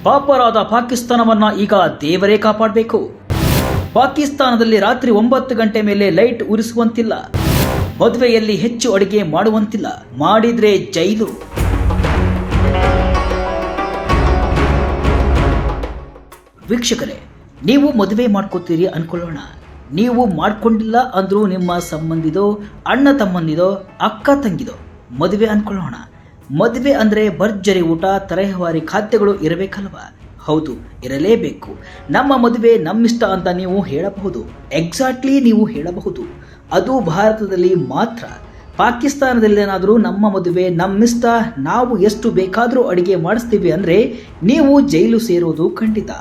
ಪಾಪರಾದ ಪಾಕಿಸ್ತಾನವನ್ನ ಈಗ ದೇವರೇ ಕಾಪಾಡಬೇಕು. ಪಾಕಿಸ್ತಾನದಲ್ಲಿ ರಾತ್ರಿ 9 ಗಂಟೆ ಮೇಲೆ ಲೈಟ್ ಉರಿಸುವಂತಿಲ್ಲ. ಮದುವೆಯಲ್ಲಿ ಹೆಚ್ಚು ಅಡುಗೆ ಮಾಡುವಂತಿಲ್ಲ. ಮಾಡಿದ್ರೆ ಜೈಲು. ವೀಕ್ಷಕರೇ, ನೀವು ಮದುವೆ ಮಾಡ್ಕೋತೀರಿ ಅನ್ಕೊಳ್ಳೋಣ. ನೀವು ಮಾಡ್ಕೊಂಡಿಲ್ಲ ಅಂದ್ರೂ ನಿಮ್ಮ ಸಂಬಂಧಿದೋ, ಅಣ್ಣ ತಮ್ಮಂದಿದೋ, ಅಕ್ಕ ತಂಗಿದೋ ಮದುವೆ ಅನ್ಕೊಳ್ಳೋಣ. ಮದುವೆ ಅಂದರೆ ಭರ್ಜರಿ ಊಟ, ತರಹೇವಾರಿ ಖಾದ್ಯಗಳು ಇರಬೇಕಲ್ವಾ? ಹೌದು, ಇರಲೇಬೇಕು. ನಮ್ಮ ಮದುವೆ ನಮ್ಮಿಷ್ಟ ಅಂತ ನೀವು ಹೇಳಬಹುದು. ಎಕ್ಸಾಕ್ಟ್ಲಿ ನೀವು ಹೇಳಬಹುದು. ಅದು ಭಾರತದಲ್ಲಿ ಮಾತ್ರ. ಪಾಕಿಸ್ತಾನದಲ್ಲೇನಾದರೂ ನಮ್ಮ ಮದುವೆ ನಮ್ಮಿಷ್ಟ, ನಾವು ಎಷ್ಟು ಬೇಕಾದರೂ ಅಡಿಗೆ ಮಾಡಿಸ್ತೀವಿ ಅಂದರೆ ನೀವು ಜೈಲು ಸೇರೋದು ಖಂಡಿತ.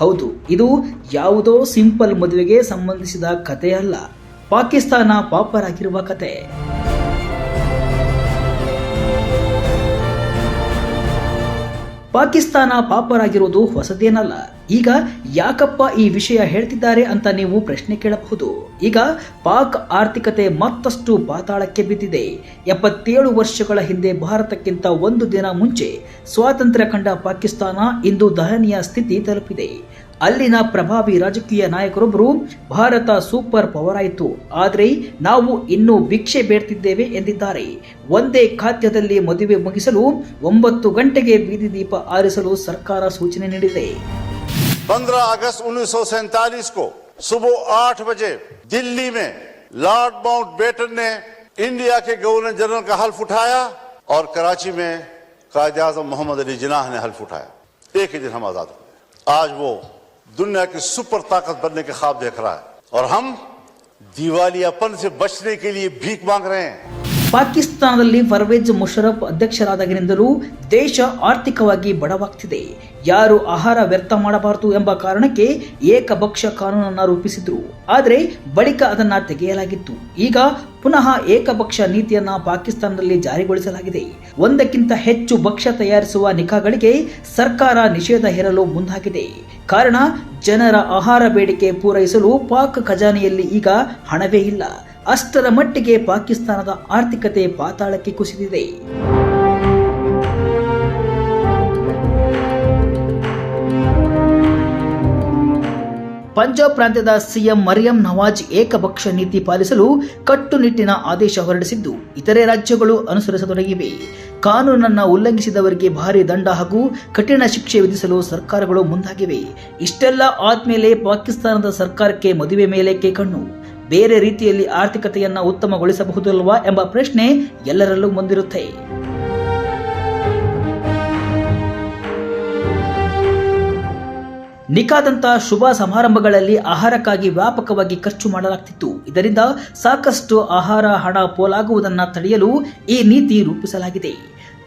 ಹೌದು, ಇದು ಯಾವುದೋ ಸಿಂಪಲ್ ಮದುವೆಗೆ ಸಂಬಂಧಿಸಿದ ಕತೆ ಅಲ್ಲ. ಪಾಕಿಸ್ತಾನ ಪಾಪರಾಗಿರುವ ಕತೆ. ಪಾಕಿಸ್ತಾನ ಪಾಪರಾಗಿರೋದು ಹೊಸದೇನಲ್ಲ. ಈಗ ಯಾಕಪ್ಪ ಈ ವಿಷಯ ಹೇಳ್ತಿದ್ದಾರೆ ಅಂತ ನೀವು ಪ್ರಶ್ನೆ ಕೇಳಬಹುದು. ಈಗ ಪಾಕ್ ಆರ್ಥಿಕತೆ ಮತ್ತಷ್ಟು ಪಾತಾಳಕ್ಕೆ ಬಿದ್ದಿದೆ. 77 ವರ್ಷಗಳ ಹಿಂದೆ ಭಾರತಕ್ಕಿಂತ ಒಂದು ದಿನ ಮುಂಚೆ ಸ್ವಾತಂತ್ರ್ಯ ಕಂಡ ಪಾಕಿಸ್ತಾನ ಇಂದು ದಯನೀಯ ಸ್ಥಿತಿ ತಲುಪಿದೆ. ಅಲ್ಲಿನ ಪ್ರಭಾವಿ ರಾಜಕೀಯ ನಾಯಕರೊಬ್ಬರು ಭಾರತ ಸೂಪರ್ ಪವರ್ ಆಯಿತು, ಆದರೆ ನಾವು ಇನ್ನೂ ಭಿಕ್ಷೆ ಬೇಡ್ತಿದ್ದೇವೆ ಎಂದಿದ್ದಾರೆ. ಒಂದೇ ಖಾದ್ಯದಲ್ಲಿ ಮದುವೆ ಮುಗಿಸಲು 9 ಗಂಟೆಗೆ ಬೀದಿ ದೀಪ ಆರಿಸಲು ಸರ್ಕಾರ ಸೂಚನೆ ನೀಡಿದೆ. 15 अगस्त 1947 को सुबह 8 बजे दिल्ली में लॉर्ड माउंट बेटन ने इंडिया के गवर्नर जनरल का हल्फ उठाया और कराची में कायदे आजम मोहम्मद अली जिन्नाह ने हल्फ उठाया. एक ही दिन हम आजाद हो गए. आज वो दुनिया की सुपर ताकत बनने के ख्वाब देख रहा है और हम दिवालियापन से बचने के लिए भीख मांग रहे हैं. ಪಾಕಿಸ್ತಾನದಲ್ಲಿ ಪರ್ವೇಜ್ ಮುಷರಫ್ ಅಧ್ಯಕ್ಷರಾದಾಗಿನಿಂದಲೂ ದೇಶ ಆರ್ಥಿಕವಾಗಿ ಬಡವಾಗ್ತಿದೆ. ಯಾರು ಆಹಾರ ವ್ಯರ್ಥ ಮಾಡಬಾರದು ಎಂಬ ಕಾರಣಕ್ಕೆ ಏಕಪಕ್ಷ ಕಾನೂನನ್ನು ರೂಪಿಸಿದ್ರು. ಆದರೆ ಬಳಿಕ ಅದನ್ನು ತೆಗೆಯಲಾಗಿತ್ತು. ಈಗ ಪುನಃ ಏಕಪಕ್ಷ ನೀತಿಯನ್ನ ಪಾಕಿಸ್ತಾನದಲ್ಲಿ ಜಾರಿಗೊಳಿಸಲಾಗಿದೆ. ಒಂದಕ್ಕಿಂತ ಹೆಚ್ಚು ಭಕ್ಷ್ಯ ತಯಾರಿಸುವ ನಿಖಾಗಳಿಗೆ ಸರ್ಕಾರ ನಿಷೇಧ ಹೇರಲು ಮುಂದಾಗಿದೆ. ಕಾರಣ, ಜನರ ಆಹಾರ ಬೇಡಿಕೆ ಪೂರೈಸಲು ಪಾಕ್ ಖಜಾನೆಯಲ್ಲಿ ಈಗ ಹಣವೇ ಇಲ್ಲ. ಅಷ್ಟರ ಮಟ್ಟಿಗೆ ಪಾಕಿಸ್ತಾನದ ಆರ್ಥಿಕತೆ ಪಾತಾಳಕ್ಕೆ ಕುಸಿದಿದೆ. ಪಂಜಾಬ್ ಪ್ರಾಂತ್ಯದ ಸಿಎಂ ಮರಿಯಂ ನವಾಜ್ ಏಕಪಕ್ಷ ನೀತಿ ಪಾಲಿಸಲು ಕಟ್ಟುನಿಟ್ಟಿನ ಆದೇಶ ಹೊರಡಿಸಿದ್ದು, ಇತರೆ ರಾಜ್ಯಗಳು ಅನುಸರಿಸತೊಡಗಿವೆ. ಕಾನೂನನ್ನು ಉಲ್ಲಂಘಿಸಿದವರಿಗೆ ಭಾರಿ ದಂಡ ಹಾಗೂ ಕಠಿಣ ಶಿಕ್ಷೆ ವಿಧಿಸಲು ಸರ್ಕಾರಗಳು ಮುಂದಾಗಿವೆ. ಇಷ್ಟೆಲ್ಲ ಆದ್ಮೇಲೆ ಪಾಕಿಸ್ತಾನದ ಸರ್ಕಾರಕ್ಕೆ ಮದುವೆ ಮೇಲೇಕೆ ಕಣ್ಣು? ಬೇರೆ ರೀತಿಯಲ್ಲಿ ಆರ್ಥಿಕತೆಯನ್ನ ಉತ್ತಮಗೊಳಿಸಬಹುದಲ್ವಾ ಎಂಬ ಪ್ರಶ್ನೆ ಎಲ್ಲರಲ್ಲೂ ಮುಂದಿರುತ್ತೆ. ನಿಖಾದಂತ ಶುಭ ಸಮಾರಂಭಗಳಲ್ಲಿ ಆಹಾರಕ್ಕಾಗಿ ವ್ಯಾಪಕವಾಗಿ ಖರ್ಚು ಮಾಡಲಾಗ್ತಿತ್ತು. ಇದರಿಂದ ಸಾಕಷ್ಟು ಆಹಾರ ಹಣ ಪೋಲಾಗುವುದನ್ನು ತಡೆಯಲು ಈ ನೀತಿ ರೂಪಿಸಲಾಗಿದೆ.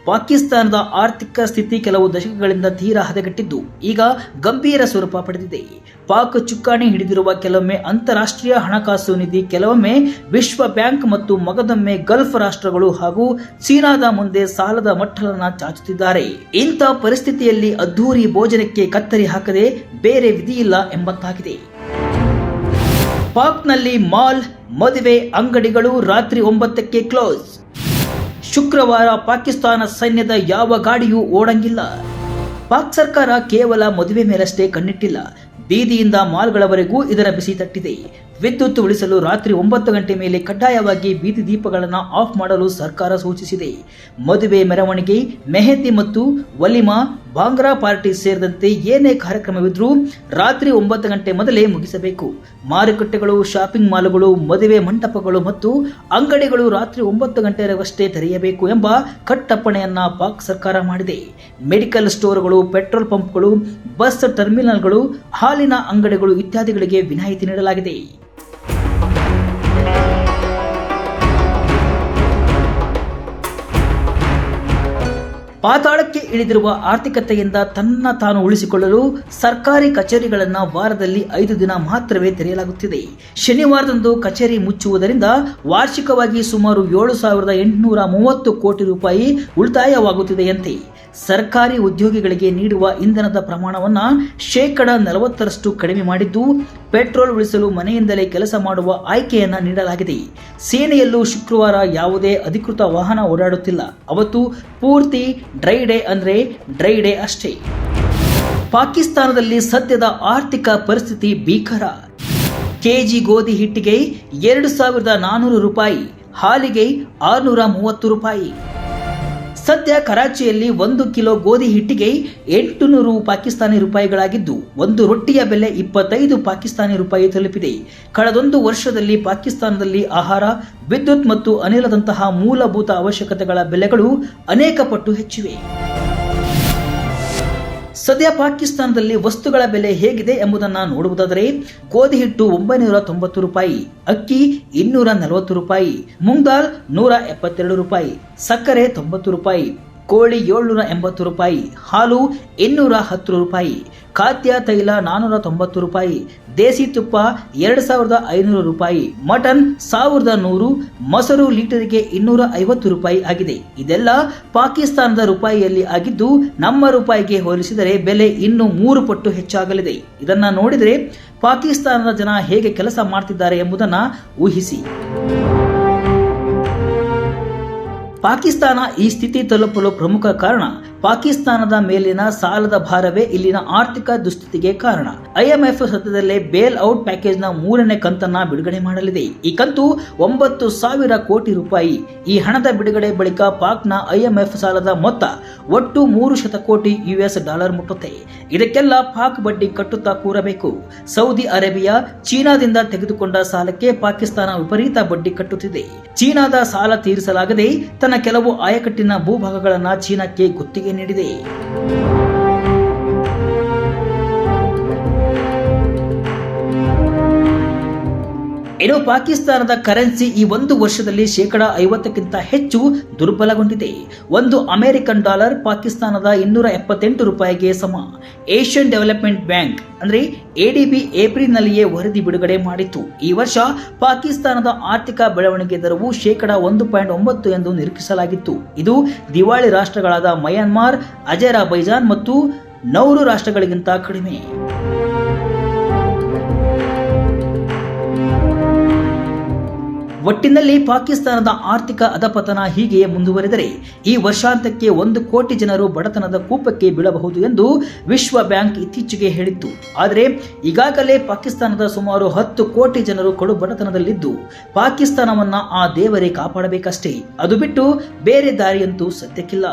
ಪಾಕಿಸ್ತಾನದ ಆರ್ಥಿಕ ಸ್ಥಿತಿ ಕೆಲವು ದಶಕಗಳಿಂದ ತೀರಾ ಹದಗೆಟ್ಟಿದ್ದು ಈಗ ಗಂಭೀರ ಸ್ವರೂಪ ಪಡೆದಿದೆ. ಪಾಕ್ ಚುಕ್ಕಾಣಿ ಹಿಡಿದಿರುವ ಕೆಲವೊಮ್ಮೆ ಅಂತಾರಾಷ್ಟ್ರೀಯ ಹಣಕಾಸು ನಿಧಿ, ಕೆಲವೊಮ್ಮೆ ವಿಶ್ವ ಬ್ಯಾಂಕ್ ಮತ್ತು ಮಗದೊಮ್ಮೆ ಗಲ್ಫ್ ರಾಷ್ಟ್ರಗಳು ಹಾಗೂ ಚೀನಾದ ಮುಂದೆ ಸಾಲದ ಮಟ್ಟಲನ್ನ ಚಾಚುತ್ತಿದ್ದಾರೆ. ಇಂಥ ಪರಿಸ್ಥಿತಿಯಲ್ಲಿ ಅದ್ಧೂರಿ ಭೋಜನಕ್ಕೆ ಕತ್ತರಿ ಹಾಕದೆ ಬೇರೆ ವಿಧಿಯಿಲ್ಲ ಎಂಬಂತಾಗಿದೆ. ಪಾಕ್ನಲ್ಲಿ ಮಾಲ್, ಮದುವೆ ಅಂಗಡಿಗಳು ರಾತ್ರಿ 9ಕ್ಕೆ ಕ್ಲೋಸ್. ಶುಕ್ರವಾರ ಪಾಕಿಸ್ತಾನ ಸೈನ್ಯದ ಯಾವ ಗಾಡಿಯೂ ಓಡಂಗಿಲ್ಲ. ಪಾಕ್ ಸರ್ಕಾರ ಕೇವಲ ಮದುವೆ ಮೇಲಷ್ಟೇ ಕಣ್ಣಿಟ್ಟಿಲ್ಲ, ಬೀದಿಯಿಂದ ಮಾಲ್ಗಳವರೆಗೂ ಇದರ ಬಿಸಿ ತಟ್ಟಿದೆ. ವಿದ್ಯುತ್ ಉಳಿಸಲು ರಾತ್ರಿ 9 ಗಂಟೆ ಮೇಲೆ ಕಡ್ಡಾಯವಾಗಿ ಬೀದಿ ದೀಪಗಳನ್ನು ಆಫ್ ಮಾಡಲು ಸರ್ಕಾರ ಸೂಚಿಸಿದೆ. ಮದುವೆ, ಮೆರವಣಿಗೆ, ಮೆಹಂದಿ ಮತ್ತು ವಲಿಮಾ, ಬಾಂಗ್ರಾ ಪಾರ್ಟಿ ಸೇರಿದಂತೆ ಏನೇ ಕಾರ್ಯಕ್ರಮವಿದ್ರೂ ರಾತ್ರಿ 9 ಗಂಟೆ ಮೊದಲೇ ಮುಗಿಸಬೇಕು. ಮಾರುಕಟ್ಟೆಗಳು, ಶಾಪಿಂಗ್ ಮಾಲ್ಗಳು, ಮದುವೆ ಮಂಟಪಗಳು ಮತ್ತು ಅಂಗಡಿಗಳು ರಾತ್ರಿ 9 ಗಂಟೆಯವರೆಗಷ್ಟೇ ತೆರೆಯಬೇಕು ಎಂಬ ಕಟ್ಟಪ್ಪಣೆಯನ್ನ ಪಾಕ್ ಸರ್ಕಾರ ಮಾಡಿದೆ. ಮೆಡಿಕಲ್ ಸ್ಟೋರ್ಗಳು, ಪೆಟ್ರೋಲ್ ಪಂಪ್ಗಳು, ಬಸ್ ಟರ್ಮಿನಲ್ಗಳು, ಹಾಲಿನ ಅಂಗಡಿಗಳು ಇತ್ಯಾದಿಗಳಿಗೆ ವಿನಾಯಿತಿ ನೀಡಲಾಗಿದೆ. ಪಾತಾಳಕ್ಕೆ ಇಳಿದಿರುವ ಆರ್ಥಿಕತೆಯಿಂದ ತನ್ನ ತಾನು ಉಳಿಸಿಕೊಳ್ಳಲು ಸರ್ಕಾರಿ ಕಚೇರಿಗಳನ್ನು ವಾರದಲ್ಲಿ 5 ದಿನ ಮಾತ್ರವೇ ತೆರೆಯಲಾಗುತ್ತಿದೆ. ಶನಿವಾರದಂದು ಕಚೇರಿ ಮುಚ್ಚುವುದರಿಂದ ವಾರ್ಷಿಕವಾಗಿ ಸುಮಾರು 7,830 ಕೋಟಿ ರೂಪಾಯಿ ಉಳಿತಾಯವಾಗುತ್ತಿದೆಯಂತೆ. ಸರ್ಕಾರಿ ಉದ್ಯೋಗಿಗಳಿಗೆ ನೀಡುವ ಇಂಧನದ ಪ್ರಮಾಣವನ್ನು 40% ಕಡಿಮೆ ಮಾಡಿದ್ದು, ಪೆಟ್ರೋಲ್ ಉಳಿಸಲು ಮನೆಯಿಂದಲೇ ಕೆಲಸ ಮಾಡುವ ಆಯ್ಕೆಯನ್ನ ನೀಡಲಾಗಿದೆ. ಸೇನೆಯಲ್ಲೂ ಶುಕ್ರವಾರ ಯಾವುದೇ ಅಧಿಕೃತ ವಾಹನ ಓಡಾಡುತ್ತಿಲ್ಲ. ಅವತ್ತು ಪೂರ್ತಿ ಡ್ರೈ ಡೇ ಅಂದ್ರೆ ಡ್ರೈ ಡೇ ಅಷ್ಟೇ. ಪಾಕಿಸ್ತಾನದಲ್ಲಿ ಸದ್ಯದ ಆರ್ಥಿಕ ಪರಿಸ್ಥಿತಿ ಭೀಕರ. ಕೆಜಿ ಗೋಧಿ ಹಿಟ್ಟಿಗೆ 2,400 ರೂಪಾಯಿ, ಹಾಲಿಗೆ 630 ರೂಪಾಯಿ. ಸದ್ಯ ಕರಾಚಿಯಲ್ಲಿ 1 ಕಿಲೋ ಗೋಧಿ ಹಿಟ್ಟಿಗೆ 800 ಪಾಕಿಸ್ತಾನಿ ರೂಪಾಯಿಗಳಾಗಿದ್ದು, ಒಂದು ರೊಟ್ಟಿಯ ಬೆಲೆ 25 ಪಾಕಿಸ್ತಾನಿ ರೂಪಾಯಿ ತಲುಪಿದೆ. ಕಳೆದೊಂದು ವರ್ಷದಲ್ಲಿ ಪಾಕಿಸ್ತಾನದಲ್ಲಿ ಆಹಾರ, ವಿದ್ಯುತ್ ಮತ್ತು ಅನಿಲದಂತಹ ಮೂಲಭೂತ ಅವಶ್ಯಕತೆಗಳ ಬೆಲೆಗಳು ಅನೇಕ ಪಟ್ಟು ಹೆಚ್ಚಿವೆ. ಸದ್ಯ ಪಾಕಿಸ್ತಾನದಲ್ಲಿ ವಸ್ತುಗಳ ಬೆಲೆ ಹೇಗಿದೆ ಎಂಬುದನ್ನು ನೋಡುವುದಾದರೆ, ಗೋಧಿ ಹಿಟ್ಟು 990 ರೂಪಾಯಿ, ಅಕ್ಕಿ 240 ರೂಪಾಯಿ, ಮೂಂಗ್ ದಾಲ್ 172 ರೂಪಾಯಿ, ಸಕ್ಕರೆ 90 ರೂಪಾಯಿ, ಕೋಳಿ 780 ರೂಪಾಯಿ, ಹಾಲು 210 ರೂಪಾಯಿ, ಖಾದ್ಯ ತೈಲ 490 ರೂಪಾಯಿ, ದೇಸಿ ತುಪ್ಪ 2,500 ರೂಪಾಯಿ, ಮಟನ್ 1,100, ಮೊಸರು ಲೀಟರಿಗೆ 250 ರೂಪಾಯಿ ಆಗಿದೆ. ಇದೆಲ್ಲ ಪಾಕಿಸ್ತಾನದ ರೂಪಾಯಿಯಲ್ಲಿ ಆಗಿದ್ದು, ನಮ್ಮ ರೂಪಾಯಿಗೆ ಹೋಲಿಸಿದರೆ ಬೆಲೆ ಇನ್ನೂ 3 ಪಟ್ಟು ಹೆಚ್ಚಾಗಲಿದೆ. ಇದನ್ನ ನೋಡಿದರೆ ಪಾಕಿಸ್ತಾನದ ಜನ ಹೇಗೆ ಕೆಲಸ ಮಾಡ್ತಿದ್ದಾರೆ ಎಂಬುದನ್ನು ಊಹಿಸಿ. ಪಾಕಿಸ್ತಾನ ಈ ಸ್ಥಿತಿ ತಲುಪಲು ಪ್ರಮುಖ ಕಾರಣ ಪಾಕಿಸ್ತಾನದ ಮೇಲಿನ ಸಾಲದ ಭಾರವೇ ಇಲ್ಲಿನ ಆರ್ಥಿಕ ದುಸ್ಥಿತಿಗೆ ಕಾರಣ. IMF ಸದ್ಯದಲ್ಲೇ ಬೇಲ್ ಔಟ್ ಪ್ಯಾಕೇಜ್ನ 3ನೇ ಕಂತನ್ನ ಬಿಡುಗಡೆ ಮಾಡಲಿದೆ. ಈ ಕಂತು 9,000 ಕೋಟಿ ರೂಪಾಯಿ. ಈ ಹಣದ ಬಿಡುಗಡೆ ಬಳಿಕ ಪಾಕ್ನ IMF ಸಾಲದ ಮೊತ್ತ ಒಟ್ಟು 300 ಕೋಟಿ US ಡಾಲರ್ ಮುಟ್ಟುತ್ತೆ. ಇದಕ್ಕೆಲ್ಲ ಪಾಕ್ ಬಡ್ಡಿ ಕಟ್ಟುತ್ತಾ ಕೂರಬೇಕು. ಸೌದಿ ಅರೇಬಿಯಾ, ಚೀನಾದಿಂದ ತೆಗೆದುಕೊಂಡ ಸಾಲಕ್ಕೆ ಪಾಕಿಸ್ತಾನ ವಿಪರೀತ ಬಡ್ಡಿ ಕಟ್ಟುತ್ತಿದೆ. ಚೀನಾದ ಸಾಲ ತೀರಿಸಲಾಗದೆ ತನ್ನ ಕೆಲವು ಆಯಕಟ್ಟಿನ ಭೂಭಾಗಗಳನ್ನು ಚೀನಾಕ್ಕೆ ಗುತ್ತಿಗೆ ನೀಡಿದೆ. ಇನ್ನು ಪಾಕಿಸ್ತಾನದ ಕರೆನ್ಸಿ ಈ ಒಂದು ವರ್ಷದಲ್ಲಿ 50% ಹೆಚ್ಚು ದುರ್ಬಲಗೊಂಡಿದೆ. ಒಂದು ಅಮೆರಿಕನ್ ಡಾಲರ್ ಪಾಕಿಸ್ತಾನದ 278 ರೂಪಾಯಿಗೆ ಸಮ. ಏಷ್ಯನ್ ಡೆವಲಪ್ಮೆಂಟ್ ಬ್ಯಾಂಕ್ ಅಂದ್ರೆ ADB ಏಪ್ರಿಲ್ನಲ್ಲಿಯೇ ವರದಿ ಬಿಡುಗಡೆ ಮಾಡಿತ್ತು. ಈ ವರ್ಷ ಪಾಕಿಸ್ತಾನದ ಆರ್ಥಿಕ ಬೆಳವಣಿಗೆ ದರವು 1% ಎಂದು ನಿರೀಕ್ಷಿಸಲಾಗಿತ್ತು. ಇದು ದಿವಾಳಿ ರಾಷ್ಟ್ರಗಳಾದ ಮಯನ್ಮಾರ್, ಅಜರ್ಬೈಜಾನ್ ಮತ್ತು ನೌರು ರಾಷ್ಟ್ರಗಳಿಗಿಂತ ಕಡಿಮೆ. ಒಟ್ಟಿನಲ್ಲಿ ಪಾಕಿಸ್ತಾನದ ಆರ್ಥಿಕ ಅಧಪತನ ಹೀಗೆಯೇ ಮುಂದುವರೆದರೆ ಈ ವರ್ಷಾಂತ್ಯಕ್ಕೆ 1 ಕೋಟಿ ಜನರು ಬಡತನದ ಕೂಪಕ್ಕೆ ಬೀಳಬಹುದು ಎಂದು ವಿಶ್ವ ಬ್ಯಾಂಕ್ ಇತ್ತೀಚೆಗೆ ಹೇಳಿತ್ತು. ಆದರೆ ಈಗಾಗಲೇ ಪಾಕಿಸ್ತಾನದ ಸುಮಾರು 10 ಕೋಟಿ ಜನರು ಕಡು ಬಡತನದಲ್ಲಿದ್ದು, ಪಾಕಿಸ್ತಾನವನ್ನ ಆ ದೇವರೇ ಕಾಪಾಡಬೇಕಷ್ಟೇ. ಅದು ಬಿಟ್ಟು ಬೇರೆ ದಾರಿಯಂತೂ ಸದ್ಯಕ್ಕಿಲ್ಲ.